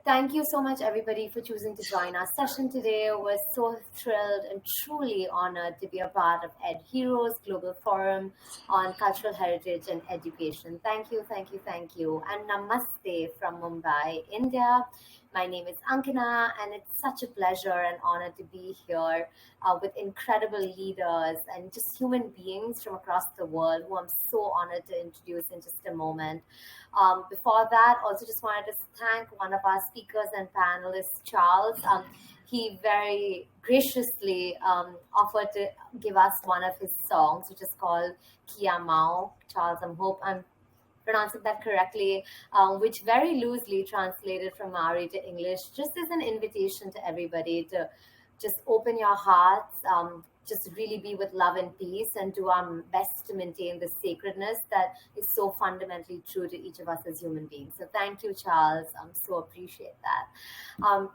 Thank you so much, everybody, for choosing to join our session today. We're so thrilled and truly honored to be a part of EdHeroes Global Forum on Cultural Heritage and Education. Thank you, thank you, thank you. And namaste from Mumbai, India. My name is Ankana, and it's such a pleasure and honor to be here with incredible leaders and just human beings from across the world who I'm so honored to introduce in just a moment. Before that, also just wanted to thank one of our speakers and panelists, Charles. He very graciously offered to give us one of his songs, which is called Kia Mau. Charles, I hope I'm pronouncing that correctly, which very loosely translated from Maori to English, just as an invitation to everybody to just open your hearts, just really be with love and peace, and do our best to maintain the sacredness that is so fundamentally true to each of us as human beings. So thank you, Charles. So appreciate that.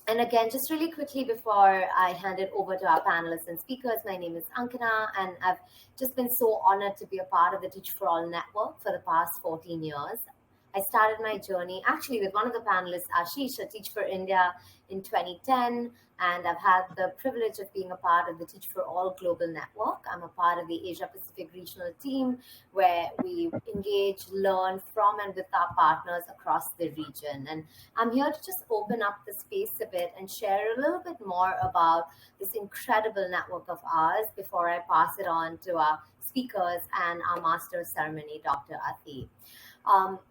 And again, just really quickly before I hand it over to our panelists and speakers, my name is Ankana, and I've just been so honored to be a part of the Teach for All network for the past 14 years. I started my journey actually with one of the panelists, Ashish, at Teach for India in 2010, and I've had the privilege of being a part of the Teach for All global network. I'm a part of the Asia Pacific regional team where we engage, learn from and with our partners across the region. And I'm here to just open up the space a bit and share a little bit more about this incredible network of ours before I pass it on to our speakers and our master of ceremony, Dr. Athi.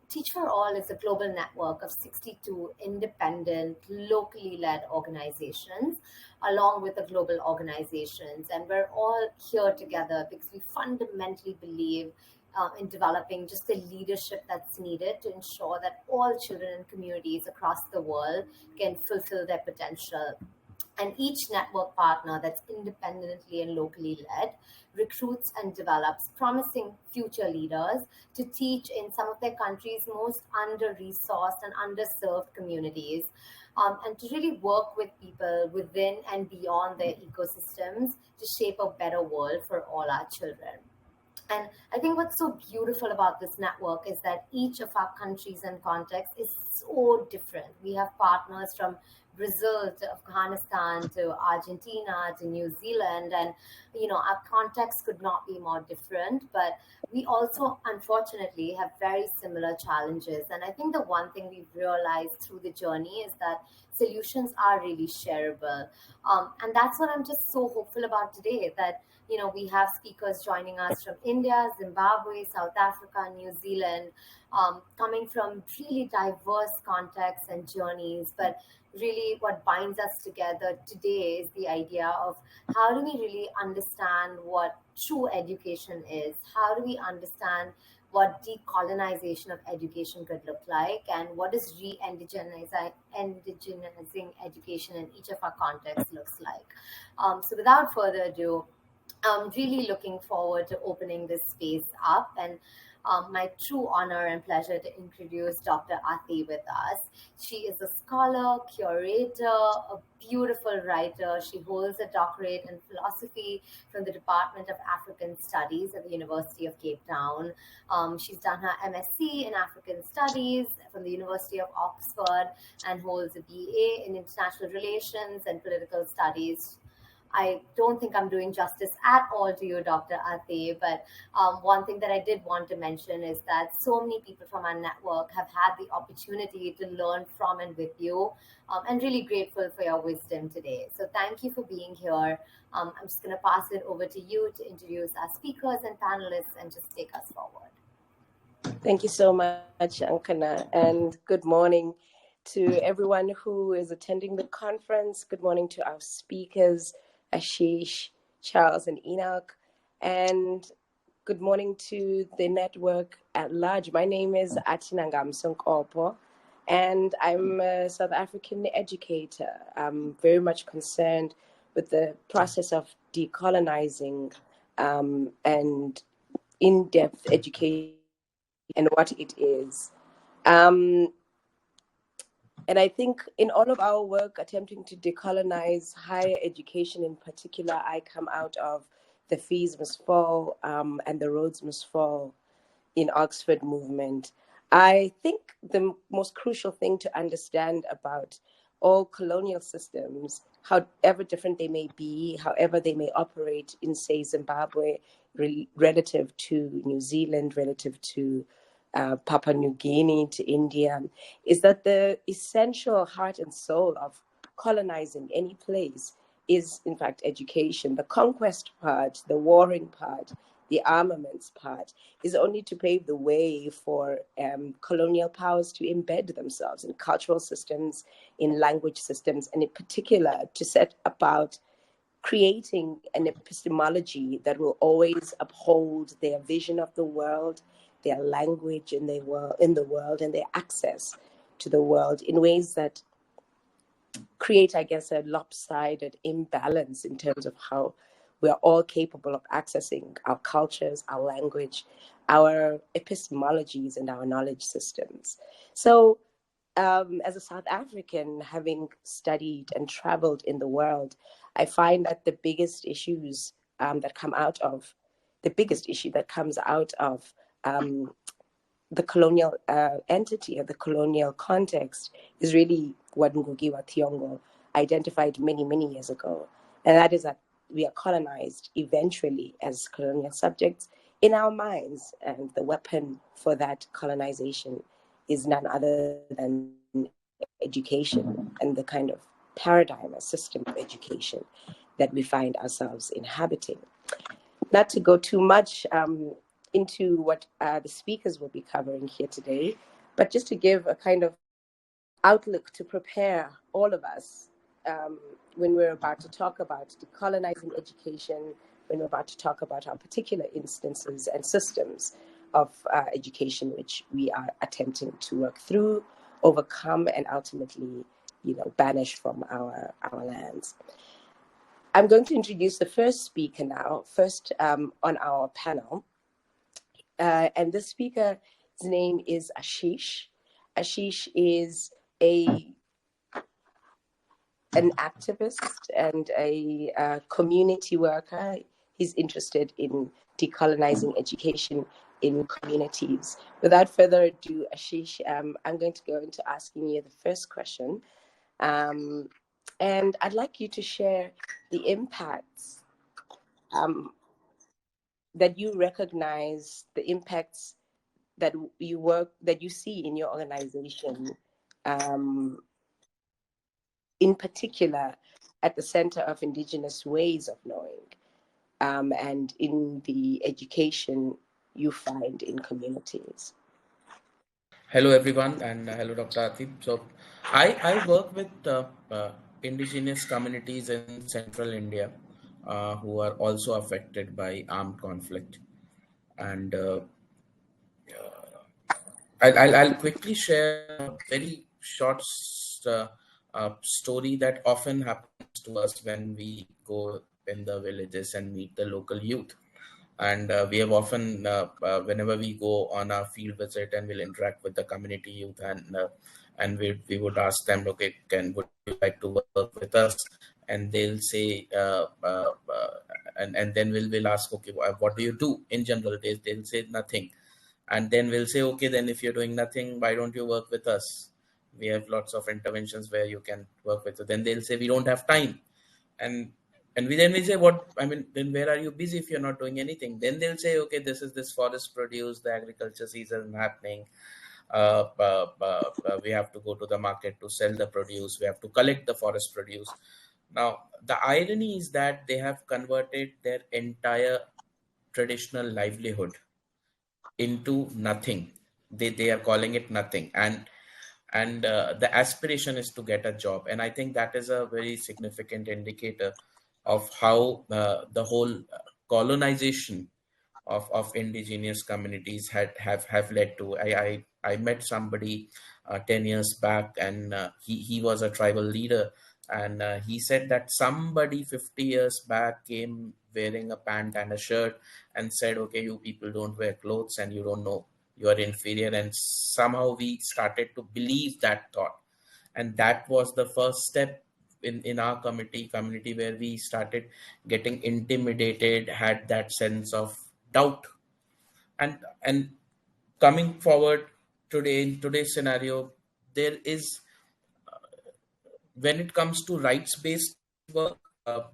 Teach for All is a global network of 62 independent, locally led organizations, along with the global organizations. And we're all here together because we fundamentally believe in developing just the leadership that's needed to ensure that all children and communities across the world can fulfill their potential. And each network partner that's independently and locally led recruits and develops promising future leaders to teach in some of their country's most under-resourced and underserved communities, and to really work with people within and beyond their ecosystems to shape a better world for all our children. And I think what's so beautiful about this network is that each of our countries and contexts is so different. We have partners from Brazil to Afghanistan to Argentina to New Zealand, and our context could not be more different, but we also unfortunately have very similar challenges. And I think the one thing we've realized through the journey is that solutions are really shareable, and that's what I'm just so hopeful about today, that we have speakers joining us from India, Zimbabwe, South Africa, New Zealand, coming from really diverse contexts and journeys. But really what binds us together today is the idea of how do we really understand what true education is? How do we understand what decolonization of education could look like, and what is re-indigenizing education in each of our contexts looks like? So without further ado, I'm really looking forward to opening this space up, and my true honor and pleasure to introduce Dr. Athi with us. She is a scholar, curator, a beautiful writer. She holds a doctorate in philosophy from the Department of African Studies at the University of Cape Town. She's done her MSc in African Studies from the University of Oxford and holds a BA in International Relations and Political Studies. I don't think I'm doing justice at all to you, Dr. Athi, but one thing that I did want to mention is that so many people from our network have had the opportunity to learn from and with you, and really grateful for your wisdom today. So thank you for being here. I'm just going to pass it over to you to introduce our speakers and panelists and just take us forward. Thank you so much, Ankana, and good morning to everyone who is attending the conference. Good morning to our speakers, Ashish, Charles, and Enoch, and good morning to the network at large. My name is Atinangam Sonkopo, and I'm a South African educator. I'm very much concerned with the process of decolonizing and in-depth education and what it is. And I think in all of our work attempting to decolonize higher education in particular, I come out of the Fees Must Fall and the Roads Must Fall in Oxford movement. I think the most crucial thing to understand about all colonial systems, however different they may be, however they may operate in, say, Zimbabwe, relative to New Zealand, relative to Papua New Guinea, to India, is that the essential heart and soul of colonizing any place is, in fact, education. The conquest part, the warring part, the armaments part is only to pave the way for colonial powers to embed themselves in cultural systems, in language systems, and in particular to set about creating an epistemology that will always uphold their vision of the world, their language in the world, and their access to the world in ways that create, I guess, a lopsided imbalance in terms of how we are all capable of accessing our cultures, our language, our epistemologies, and our knowledge systems. So, as a South African, having studied and traveled in the world, I find that the biggest issues the biggest issue that comes out of the colonial entity or the colonial context is really what Ngugi wa Thiong'o identified many, many years ago. And that is that we are colonized eventually as colonial subjects in our minds. And the weapon for that colonization is none other than education and the kind of paradigm, a system of education that we find ourselves inhabiting. Not to go too much into what the speakers will be covering here today, but just to give a kind of outlook to prepare all of us when we're about to talk about decolonizing education, when we're about to talk about our particular instances and systems of education, which we are attempting to work through, overcome, and ultimately, banish from our lands. I'm going to introduce the first speaker now, first on our panel. And this speaker's name is Ashish. Ashish is an activist and a community worker. He's interested in decolonizing education in communities. Without further ado, Ashish, I'm going to go into asking you the first question. And I'd like you to share the impacts that you recognize, the impacts that you see in your organization, in particular at the Center of Indigenous Ways of Knowing, and in the education you find in communities. Hello, everyone, and hello, Dr. Atib. So, I work with indigenous communities in central India who are also affected by armed conflict. And I'll quickly share a very short story that often happens to us when we go in the villages and meet the local youth. And we have often, whenever we go on a field visit and we'll interact with the community youth, and we would ask them, okay, would you like to work with us? And they'll say, and then we'll ask, okay, what do you do in general? They'll say nothing. And then we'll say, okay, then if you're doing nothing, why don't you work with us? We have lots of interventions where you can work with us. Then they'll say, we don't have time. And we say, what, I mean, then where are you busy if you're not doing anything? Then they'll say, okay, this forest produce, the agriculture season happening. We have to go to the market to sell the produce. We have to collect the forest produce. Now, the irony is that they have converted their entire traditional livelihood into nothing. They are calling it nothing. And the aspiration is to get a job. And I think that is a very significant indicator of how the whole colonization of indigenous communities have led to. I met somebody 10 years back, and he was a tribal leader, and he said that somebody 50 years back came wearing a pant and a shirt and said, okay, you people don't wear clothes and you don't know, you are inferior. And somehow we started to believe that thought, and that was the first step in our community where we started getting intimidated, had that sense of doubt. And coming forward, today, in today's scenario, there is, when it comes to rights based work,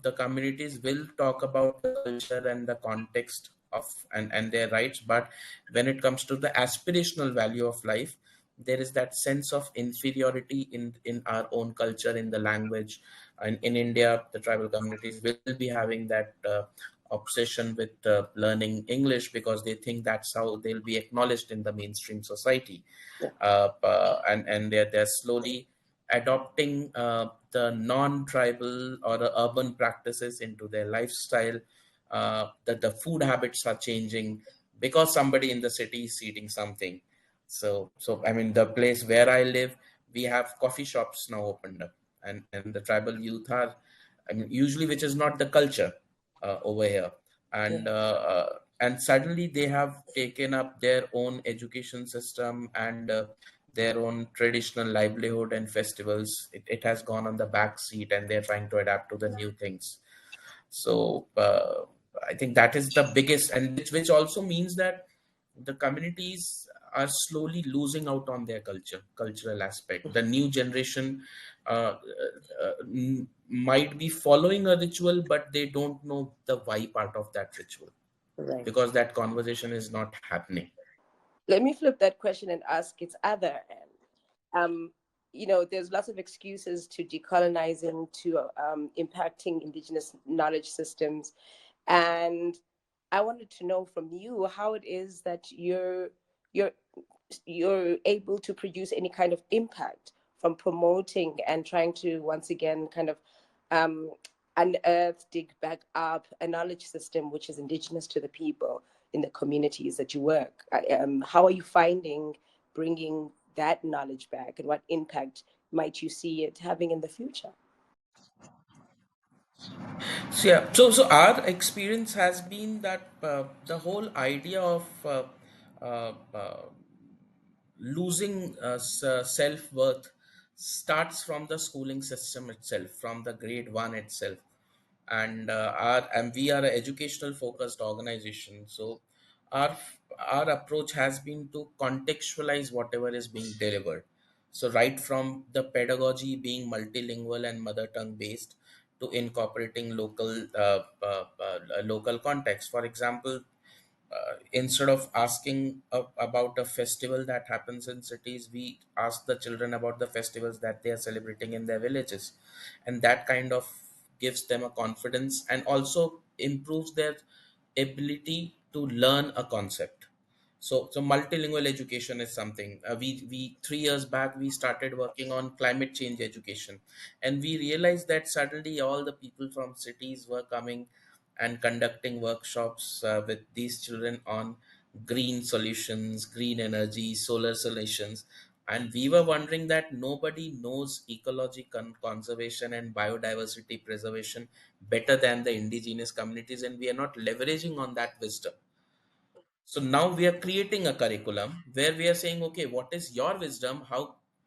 the communities will talk about the culture and the context of and their rights. But when it comes to the aspirational value of life, there is that sense of inferiority in our own culture, in the language. And in India, the tribal communities will be having that obsession with learning English, because they think that's how they'll be acknowledged in the mainstream society. Yeah. And they're slowly adopting the non-tribal or the urban practices into their lifestyle. That the food habits are changing because somebody in the city is eating something. So I mean, the place where I live, we have coffee shops now opened up, and the tribal youth are, I mean, usually, which is not the culture over here. Yeah. And suddenly they have taken up their own education system, and their own traditional livelihood and festivals. It has gone on the back seat, and they're trying to adapt to the new things. So I think that is the biggest, and which also means that the communities are slowly losing out on their cultural aspect. The new generation might be following a ritual, but they don't know the why part of that ritual, Right. because that conversation is not happening. Let me flip that question and ask its other end. Um, there's lots of excuses to decolonizing, to impacting indigenous knowledge systems, and I wanted to know from you how it is that you're you're able to produce any kind of impact from promoting and trying to once again kind of um, unearth, dig back up a knowledge system which is indigenous to the people in the communities that you work. How are you finding bringing that knowledge back, and what impact might you see it having in the future? So yeah, so our experience has been that the whole idea of uh, uh, losing self worth starts from the schooling system itself, from the grade one itself. And we are an educational focused organization. So our our approach has been to contextualize whatever is being delivered. So right from the pedagogy being multilingual and mother tongue based, to incorporating local context. For example, instead of asking about a festival that happens in cities, we ask the children about the festivals that they are celebrating in their villages. And that kind of gives them a confidence, and also improves their ability to learn a concept. So multilingual education is something, we 3 years back we started working on climate change education, and we realized that suddenly all the people from cities were coming and conducting workshops with these children on green solutions, green energy, solar solutions. And we were wondering that nobody knows ecology conservation and biodiversity preservation better than the indigenous communities, and we are not leveraging on that wisdom. So now we are creating a curriculum where we are saying, okay, what is your wisdom?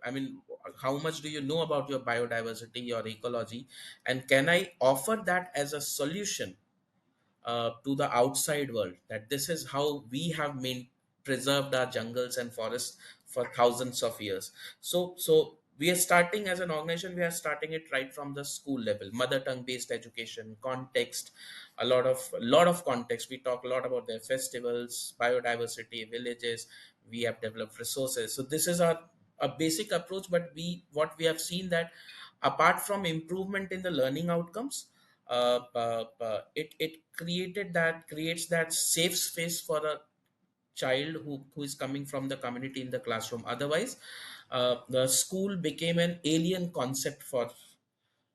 I mean, how much do you know about your biodiversity, your ecology? And can I offer that as a solution to the outside world, that this is how we have preserved our jungles and forests for thousands of years. So we are starting, as an organization, we are starting it right from the school level, mother tongue based education, context, a lot of context. We talk a lot about their festivals, biodiversity, villages. We have developed resources. So this is our a basic approach. But what we have seen, that apart from improvement in the learning outcomes, it creates that safe space for a child who is coming from the community in the classroom. Otherwise, the school became an alien concept for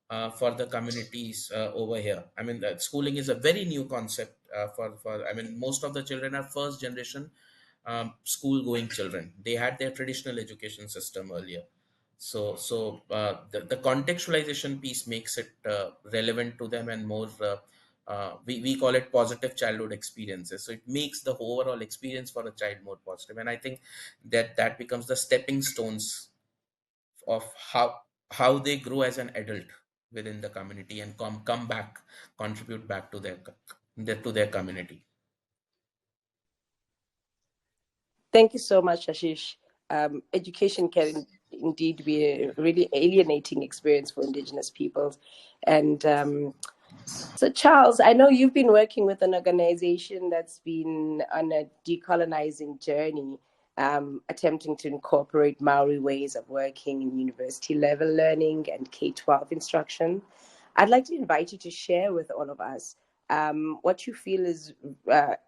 the communities over here. I mean, schooling is a very new concept for. I mean, most of the children are first generation school going children. They had their traditional education system earlier. So the contextualization piece makes it relevant to them, and more. We call it positive childhood experiences. So it makes the overall experience for a child more positive, and I think that becomes the stepping stones of how they grow as an adult within the community, and come back, contribute back to their community. Thank you so much, Ashish. education can indeed be a really alienating experience for Indigenous peoples. And so, Charles, I know you've been working with an organization that's been on a decolonizing journey, attempting to incorporate Maori ways of working in university level learning and K-12 instruction. I'd like to invite you to share with all of us what you feel is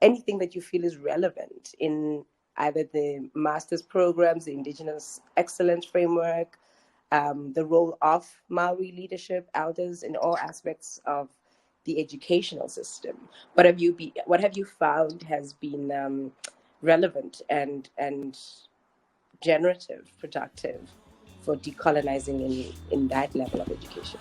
anything that you feel is relevant in either the master's programs, the Indigenous Excellence Framework, the role of Maori leadership, elders in all aspects of the educational system. What have you found has been relevant and generative, productive for decolonizing in that level of education?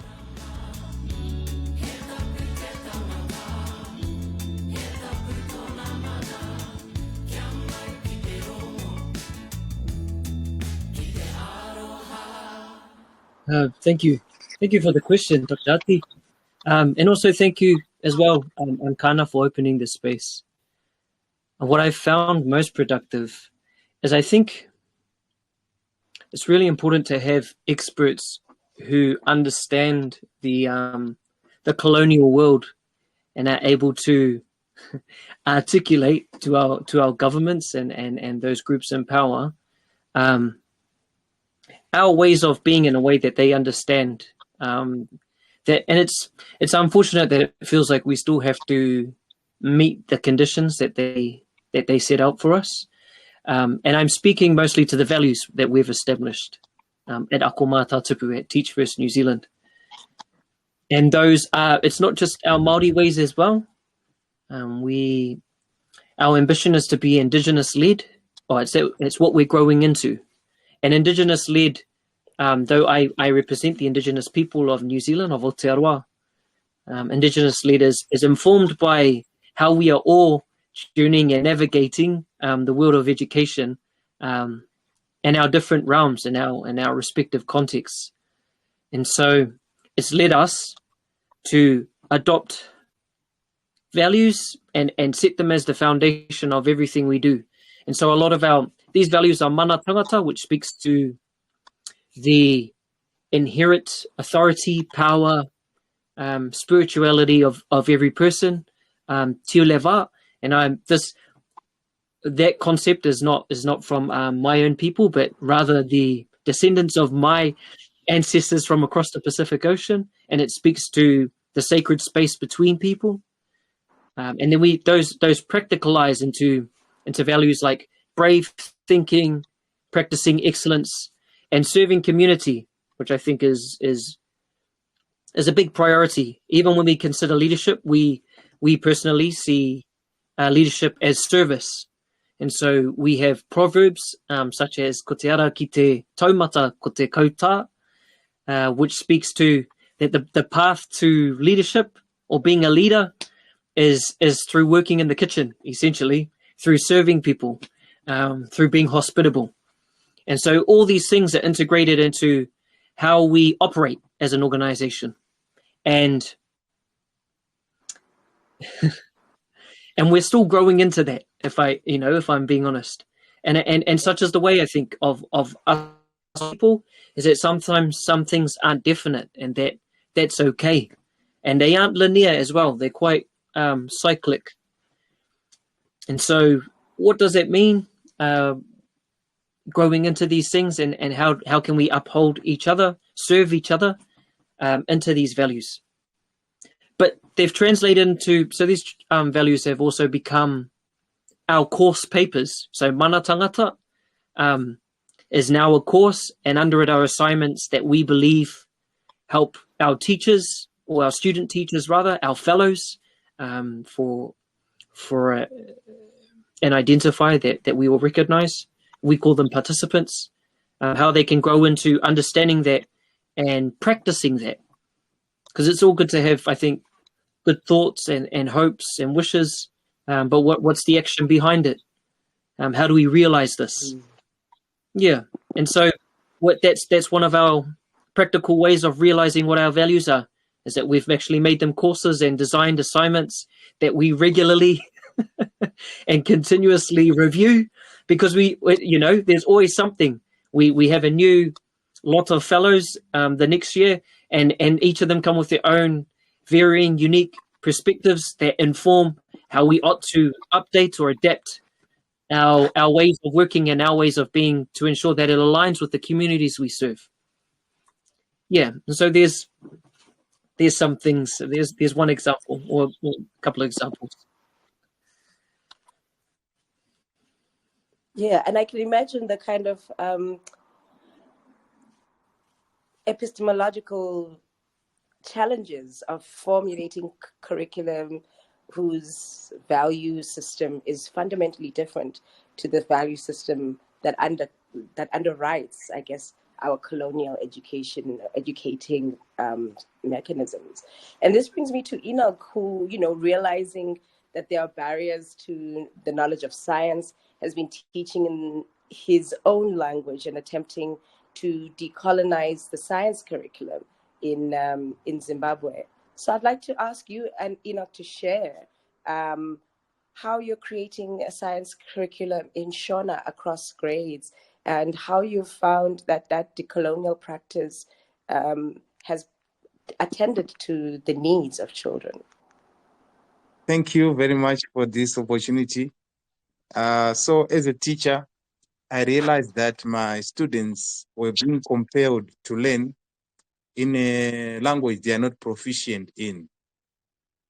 Thank you for the question, Dr. Ati. And also thank you as well, Ankana, for opening this space. And what I found most productive is I think it's really important to have experts who understand the colonial world and are able to articulate to our governments and those groups in power our ways of being in a way that they understand. That, and it's unfortunate that it feels like we still have to meet the conditions that they set out for us. And I'm speaking mostly to the values that we've established at Ako Mata Tupu, at Teach First New Zealand. And those are, it's not just our Māori ways as well. Our ambition is to be Indigenous-led, or it's what we're growing into. And Indigenous-led, though I represent the Indigenous people of New Zealand, of Aotearoa, Indigenous-led is informed by how we are all journeying and navigating the world of education and our different realms and our respective contexts. And so it's led us to adopt values and set them as the foundation of everything we do. And so a lot of these values are mana tangata, which speaks to the inherent authority, power, spirituality of every person, tio leva. And that concept is not from my own people, but rather the descendants of my ancestors from across the Pacific Ocean, and it speaks to the sacred space between people. And then those practicalize into values like brave thinking, practicing excellence, and serving community, which I think is a big priority. Even when we consider leadership, we personally see leadership as service. And so we have proverbs such as ko te ara ki te taumata ko te kauta, which speaks to that the path to leadership or being a leader is through working in the kitchen, essentially, through serving people, through being hospitable. And so all these things are integrated into how we operate as an organization. And and we're still growing into that, if I'm being honest. And such is the way I think of us people, is that sometimes some things aren't definite, and that's okay. And they aren't linear as well. They're quite cyclic. And so what does that mean? Growing into these things, and how can we uphold each other, serve each other into these values? But they've translated into, so these values have also become our course papers. So mana tangata is now a course, and under it are assignments that we believe help our teachers, or our student teachers rather, our fellows, for and identify that we will recognize. We call them participants, how they can grow into understanding that and practicing that. Because it's all good to have, I think, good thoughts and hopes and wishes, but what's the action behind it? How do we realize this? Yeah, and so that's one of our practical ways of realizing what our values are, is that we've actually made them courses and designed assignments that we regularly and continuously review because there's always something. We have a new lot of fellows the next year, and each of them come with their own varying, unique perspectives that inform how we ought to update or adapt our ways of working and our ways of being to ensure that it aligns with the communities we serve. Yeah, and so there's some things. There's one example or a couple of examples. Yeah, and I can imagine the kind of epistemological challenges of formulating curriculum whose value system is fundamentally different to the value system that underwrites, I guess, our colonial educating mechanisms. And this brings me to Enoch, who, realizing that there are barriers to the knowledge of science, has been teaching in his own language and attempting to decolonize the science curriculum in Zimbabwe. So I'd like to ask you and Enoch to share how you're creating a science curriculum in Shona across grades, and how you found that decolonial practice has attended to the needs of children. Thank you very much for this opportunity. So as a teacher, I realized that my students were being compelled to learn in a language they are not proficient in.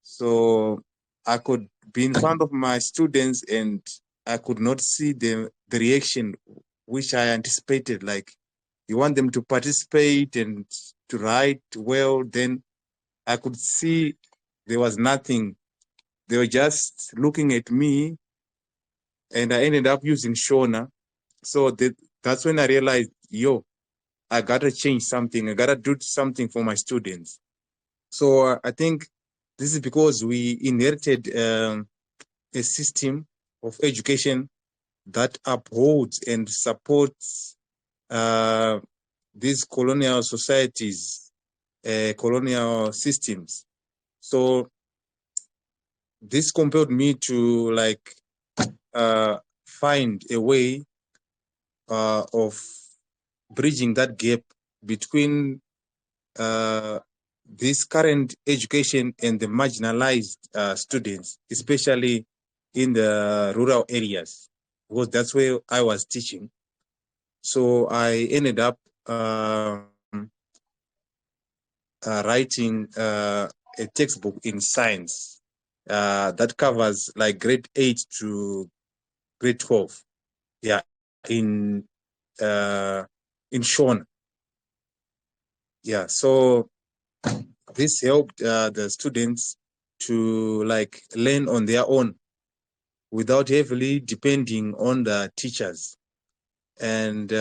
So I could be in front of my students and I could not see the reaction which I anticipated. Like, you want them to participate and to write well, then I could see there was nothing. They were just looking at me, and I ended up using Shona. So that's when I realized, I gotta change something. I gotta do something for my students. So I think this is because we inherited a system of education that upholds and supports these colonial societies, colonial systems. So this compelled me to find a way of bridging that gap between this current education and the marginalized students, especially in the rural areas, because that's where I was teaching. So I ended up writing a textbook in science that covers like grade 8 to grade 12. Yeah, in Shona. Yeah, so this helped the students to learn on their own without heavily depending on the teachers. And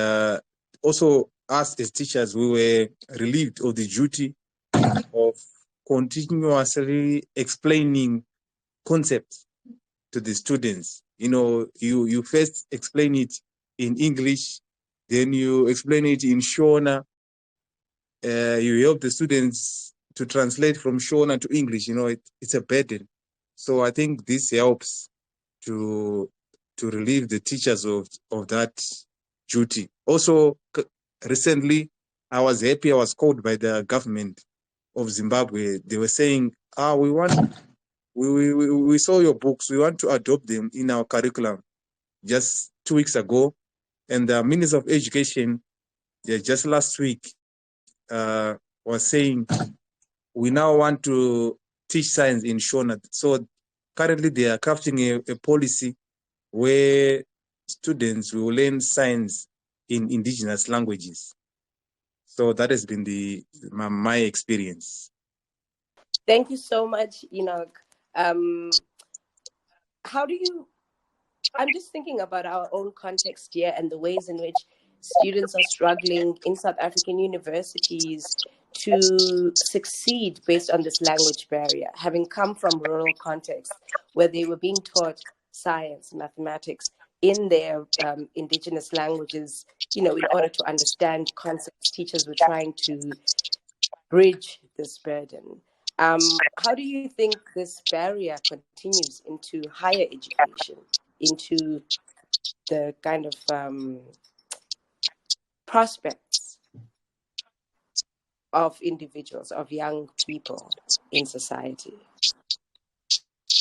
also, us as teachers, we were relieved of the duty of continuously explaining concepts to the students. You first explain it in English, then you explain it in Shona. You help the students to translate from Shona to English. It's a burden. So I think this helps to relieve the teachers of that duty. Also, recently, I was happy I was called by the government of Zimbabwe. They were saying, we saw your books, we want to adopt them in our curriculum, just 2 weeks ago. And the Minister of Education, just last week, was saying, we now want to teach science in Shona. So currently they are crafting a policy where students will learn science in indigenous languages. So that has been my experience. Thank you so much, Enoch. I'm just thinking about our own context here and the ways in which students are struggling in South African universities to succeed based on this language barrier, having come from rural contexts where they were being taught science, mathematics in their indigenous languages, in order to understand concepts. Teachers were trying to bridge this burden. How do you think this barrier continues into higher education, into the kind of prospects of individuals, of young people in society?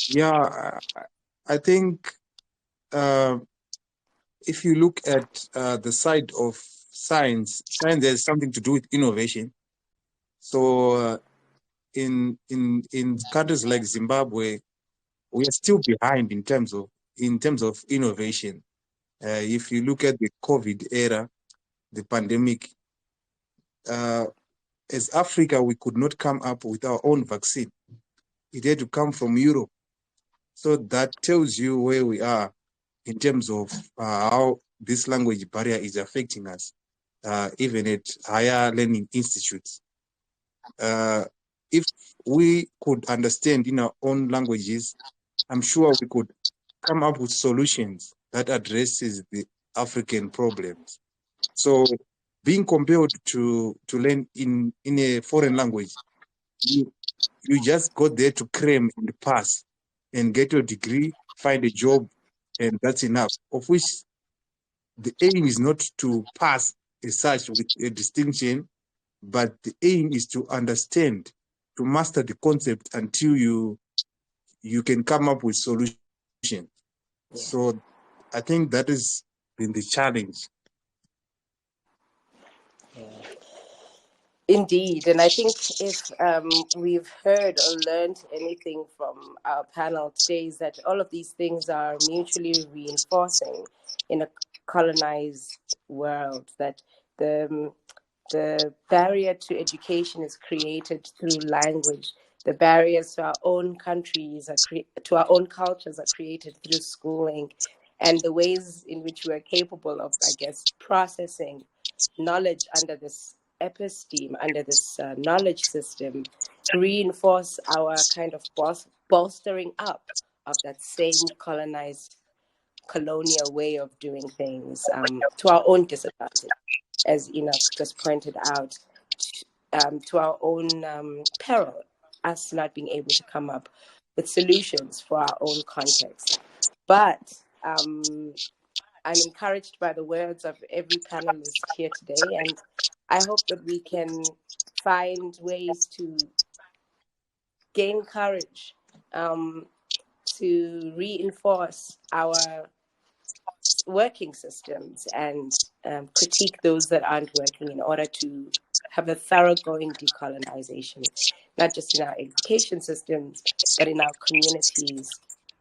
Yeah, I think if you look at the side of science has something to do with innovation. So in countries like Zimbabwe, we are still behind in terms of innovation. If you look at the COVID era, the pandemic, as Africa, we could not come up with our own vaccine. It had to come from Europe. So that tells you where we are in terms of how this language barrier is affecting us, even at higher learning institutes. If we could understand in our own languages, I'm sure we could come up with solutions that addresses the African problems. So being compelled to learn in a foreign language, you just go there to cram and pass and get your degree, find a job, and that's enough. Of which the aim is not to pass as such with a distinction, but the aim is to understand, to master the concept until you can come up with solutions. Yeah. So I think that has been the challenge. Yeah. Indeed, and I think if we've heard or learned anything from our panel today is that all of these things are mutually reinforcing in a colonized world, that the barrier to education is created through language. The barriers to our own countries, to our own cultures are created through schooling, and the ways in which we are capable of, I guess, processing knowledge under this episteme, under this knowledge system, reinforce our kind of bolstering up of that same colonized, colonial way of doing things to our own disadvantage, as Enoch just pointed out, to our own peril, us not being able to come up with solutions for our own context. But I'm encouraged by the words of every panelist here today, and I hope that we can find ways to gain courage to reinforce our working systems and critique those that aren't working in order to have a thoroughgoing decolonization, not just in our education systems, but in our communities,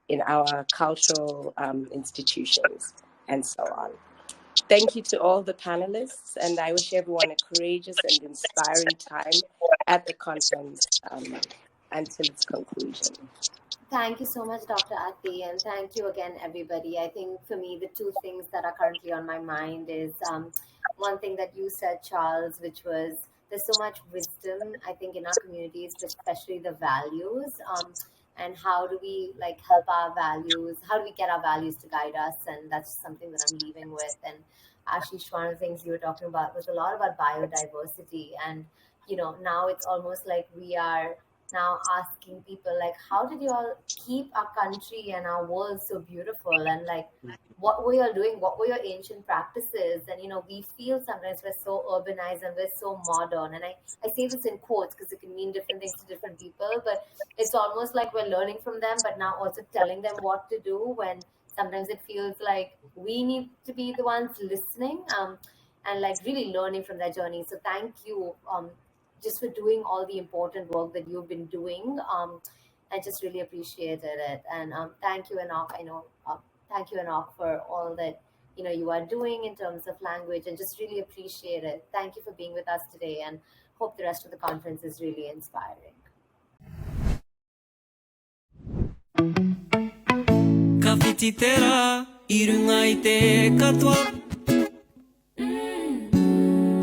in our cultural institutions, and so on. Thank you to all the panelists, and I wish everyone a courageous and inspiring time at the conference until its conclusion. Thank you so much, Dr. Ati, and thank you again, everybody. I think for me, the two things that are currently on my mind is one thing that you said, Charles, which was there's so much wisdom, I think, in our communities, especially the values, and how do we help our values? How do we get our values to guide us? And that's something that I'm leaving with. And Ashish, one of the things you were talking about was a lot about biodiversity, and now it's almost like we are now asking people how did you all keep our country and our world so beautiful, and what were you all doing, what were your ancient practices? And we feel sometimes we're so urbanized and we're so modern, and I say this in quotes because it can mean different things to different people, but it's almost like we're learning from them but now also telling them what to do, when sometimes it feels like we need to be the ones listening and really learning from their journey. So thank you just for doing all the important work that you've been doing. I just really appreciated it. And thank you, Enoch. Thank you, Enoch, for all that you are doing in terms of language, and just really appreciate it. Thank you for being with us today, and hope the rest of the conference is really inspiring. Kawhititera irungai te katoa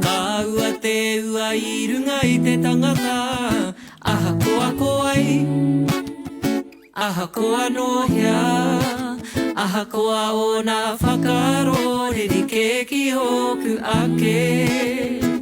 Ka ua te ua irungai te tangata Aha koa koai Aha koa nohia Aha koa o nā whakaroriri ke ki hoku ake